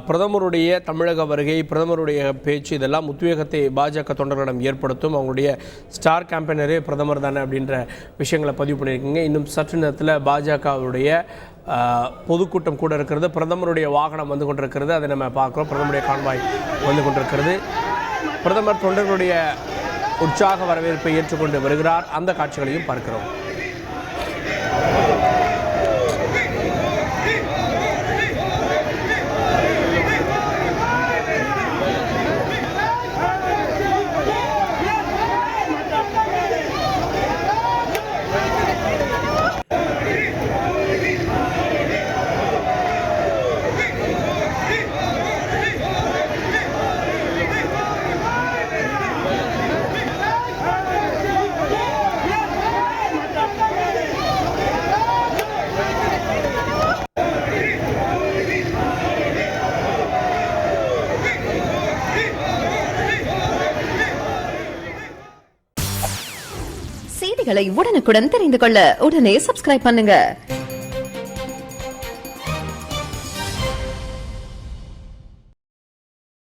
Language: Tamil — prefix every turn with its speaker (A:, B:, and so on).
A: பிரதமருடைய தமிழக வருகை, பிரதமருடைய பேச்சு இதெல்லாம் உத்வேகத்தை பாஜக தொண்டர்களிடம் ஏற்படுத்தும். அவங்களுடைய ஸ்டார் கேம்பெயினரே பிரதமர் தானே அப்படின்ற விஷயங்களை பதிவு பண்ணியிருக்கீங்க. இன்னும் சற்று நேரத்தில் பாஜகவுடைய பொதுக்கூட்டம் கூட இருக்கிறது. பிரதமருடைய வாகனம் வந்து கொண்டிருக்கிறது, அதை நம்ம பார்க்குறோம். பிரதமருடைய கான்வாய் வந்து கொண்டிருக்கிறது. பிரதமர் தொண்டர்களுடைய உற்சாக வரவேற்பை ஏற்றுக்கொண்டு வருகிறார். அந்த காட்சிகளையும் பார்க்கிறோம்.
B: செய்திகளை உடனுக்குடன் தெரிந்து கொள்ள உடனே சப்ஸ்கிரைப் பண்ணுங்க.